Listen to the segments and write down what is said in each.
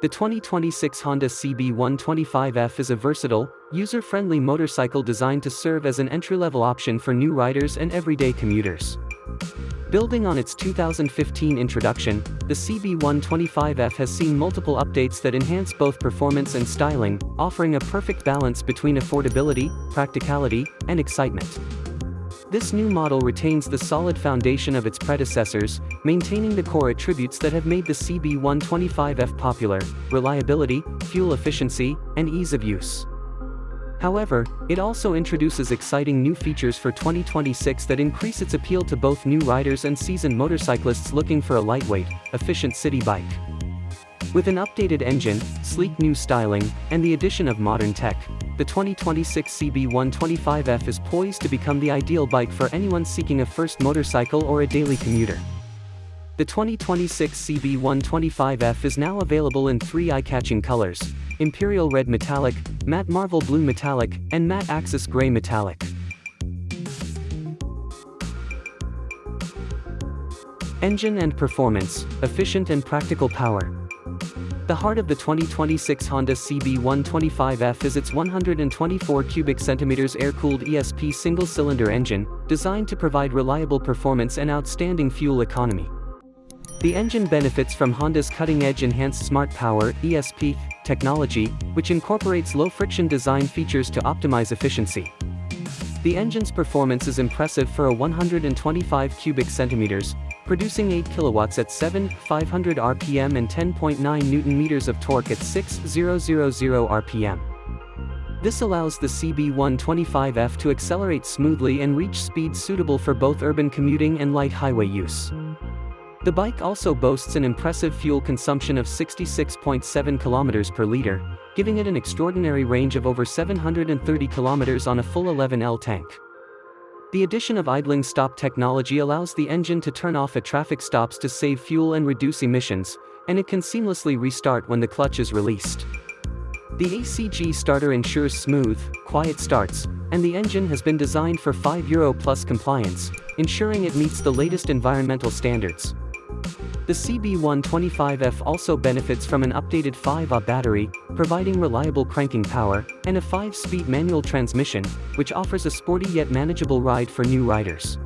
The 2026 Honda CB125F is a versatile, user-friendly motorcycle designed to serve as an entry-level option for new riders and everyday commuters. Building on its 2015 introduction, the CB125F has seen multiple updates that enhance both performance and styling, offering a perfect balance between affordability, practicality, and excitement. This new model retains the solid foundation of its predecessors, maintaining the core attributes that have made the CB125F popular: reliability, fuel efficiency, and ease of use. However, it also introduces exciting new features for 2026 that increase its appeal to both new riders and seasoned motorcyclists looking for a lightweight, efficient city bike. With an updated engine, sleek new styling, and the addition of modern tech, the 2026 CB125F is poised to become the ideal bike for anyone seeking a first motorcycle or a daily commuter. The 2026 CB125F is now available in 3 eye-catching colors: Imperial Red Metallic, Matte Marvel Blue Metallic, and Matte Axis Gray Metallic. Engine and performance, efficient and practical power. The heart of the 2026 Honda CB125F is its 124 cubic centimeters air-cooled ESP single-cylinder engine, designed to provide reliable performance and outstanding fuel economy. The engine benefits from Honda's cutting-edge Enhanced Smart Power (ESP) technology, which incorporates low-friction design features to optimize efficiency. The engine's performance is impressive for a 125 cubic centimeters, producing 8 kilowatts at 7,500 RPM and 10.9 Newton-meters of torque at 6,000 RPM. This allows the CB125F to accelerate smoothly and reach speeds suitable for both urban commuting and light highway use. The bike also boasts an impressive fuel consumption of 66.7 kilometers per liter, giving it an extraordinary range of over 730 kilometers on a full 11L tank. The addition of idling stop technology allows the engine to turn off at traffic stops to save fuel and reduce emissions, and it can seamlessly restart when the clutch is released. The ACG starter ensures smooth, quiet starts, and the engine has been designed for 5 Euro Plus compliance, ensuring it meets the latest environmental standards. The CB125F also benefits from an updated 5Ah battery, providing reliable cranking power, and a 5-speed manual transmission, which offers a sporty yet manageable ride for new riders.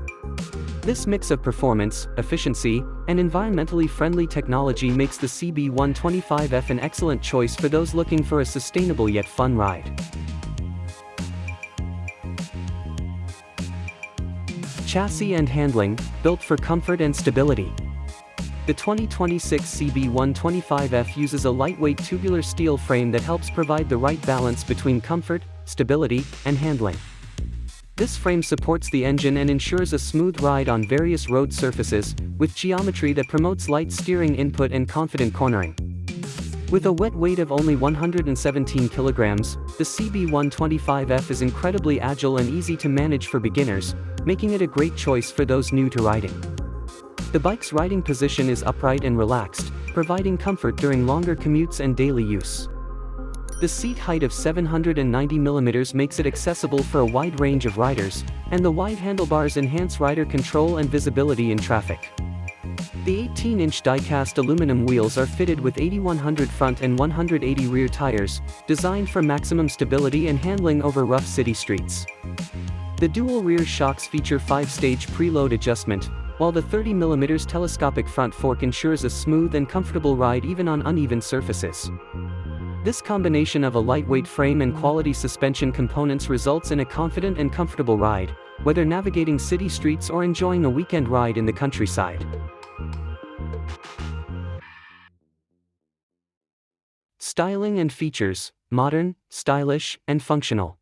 This mix of performance, efficiency, and environmentally friendly technology makes the CB125F an excellent choice for those looking for a sustainable yet fun ride. Chassis and handling, built for comfort and stability. The 2026 CB125F uses a lightweight tubular steel frame that helps provide the right balance between comfort, stability, and handling. This frame supports the engine and ensures a smooth ride on various road surfaces, with geometry that promotes light steering input and confident cornering. With a wet weight of only 117 kilograms, the CB125F is incredibly agile and easy to manage for beginners, making it a great choice for those new to riding. The bike's riding position is upright and relaxed, providing comfort during longer commutes and daily use. The seat height of 790 mm makes it accessible for a wide range of riders, and the wide handlebars enhance rider control and visibility in traffic. The 18-inch die-cast aluminum wheels are fitted with 8100 front and 180 rear tires, designed for maximum stability and handling over rough city streets. The dual rear shocks feature 5-stage preload adjustment, while the 30mm telescopic front fork ensures a smooth and comfortable ride even on uneven surfaces. This combination of a lightweight frame and quality suspension components results in a confident and comfortable ride, whether navigating city streets or enjoying a weekend ride in the countryside. Styling and features: modern, stylish, and functional.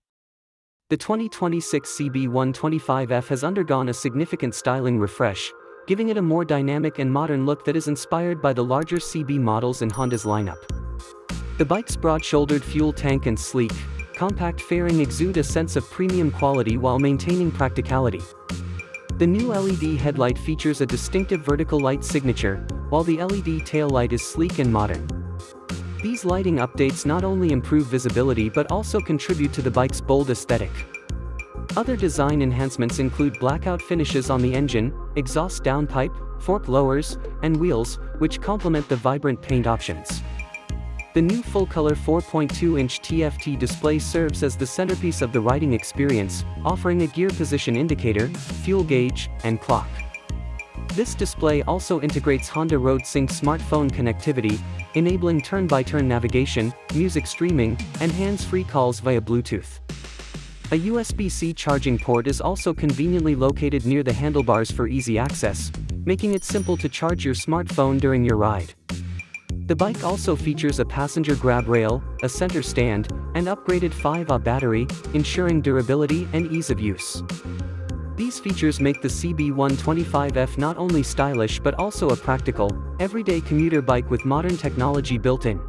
The 2026 CB125F has undergone a significant styling refresh, giving it a more dynamic and modern look that is inspired by the larger CB models in Honda's lineup. The bike's broad-shouldered fuel tank and sleek, compact fairing exude a sense of premium quality while maintaining practicality. The new LED headlight features a distinctive vertical light signature, while the LED taillight is sleek and modern. These lighting updates not only improve visibility but also contribute to the bike's bold aesthetic. Other design enhancements include blackout finishes on the engine, exhaust downpipe, fork lowers, and wheels, which complement the vibrant paint options. The new full-color 4.2-inch TFT display serves as the centerpiece of the riding experience, offering a gear position indicator, fuel gauge, and clock. This display also integrates Honda RoadSync smartphone connectivity, enabling turn-by-turn navigation, music streaming, and hands-free calls via Bluetooth. A USB-C charging port is also conveniently located near the handlebars for easy access, making it simple to charge your smartphone during your ride. The bike also features a passenger grab rail, a center stand, and upgraded 5Ah battery, ensuring durability and ease of use. These features make the CB125F not only stylish but also a practical, everyday commuter bike with modern technology built in.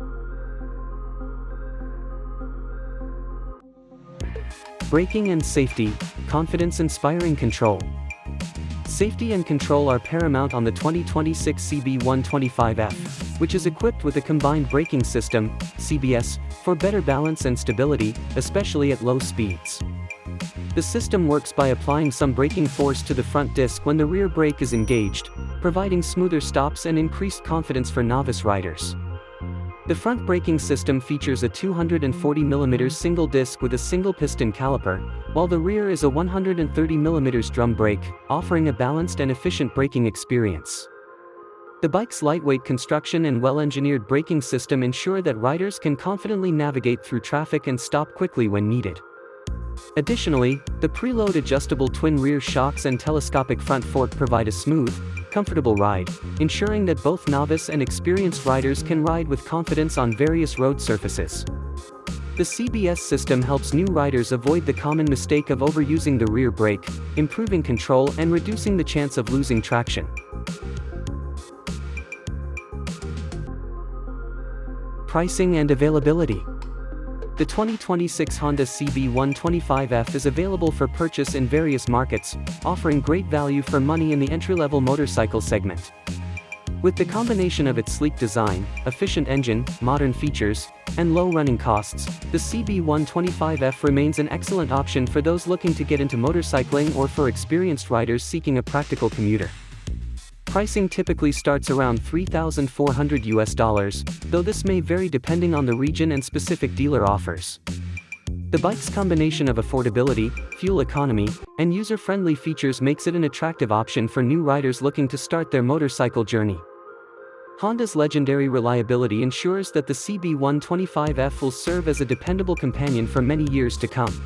Braking and safety, confidence-inspiring control. Safety and control are paramount on the 2026 CB125F, which is equipped with a combined braking system, CBS, for better balance and stability, especially at low speeds. The system works by applying some braking force to the front disc when the rear brake is engaged, providing smoother stops and increased confidence for novice riders. The front braking system features a 240mm single disc with a single piston caliper, while the rear is a 130mm drum brake, offering a balanced and efficient braking experience. The bike's lightweight construction and well-engineered braking system ensure that riders can confidently navigate through traffic and stop quickly when needed. Additionally, the preload adjustable twin rear shocks and telescopic front fork provide a smooth, comfortable ride, ensuring that both novice and experienced riders can ride with confidence on various road surfaces. The CBS system helps new riders avoid the common mistake of overusing the rear brake, improving control and reducing the chance of losing traction. Pricing and availability. The 2026 Honda CB125F is available for purchase in various markets, offering great value for money in the entry-level motorcycle segment. With the combination of its sleek design, efficient engine, modern features, and low running costs, the CB125F remains an excellent option for those looking to get into motorcycling or for experienced riders seeking a practical commuter. Pricing typically starts around $3,400, though this may vary depending on the region and specific dealer offers. The bike's combination of affordability, fuel economy, and user-friendly features makes it an attractive option for new riders looking to start their motorcycle journey. Honda's legendary reliability ensures that the CB125F will serve as a dependable companion for many years to come.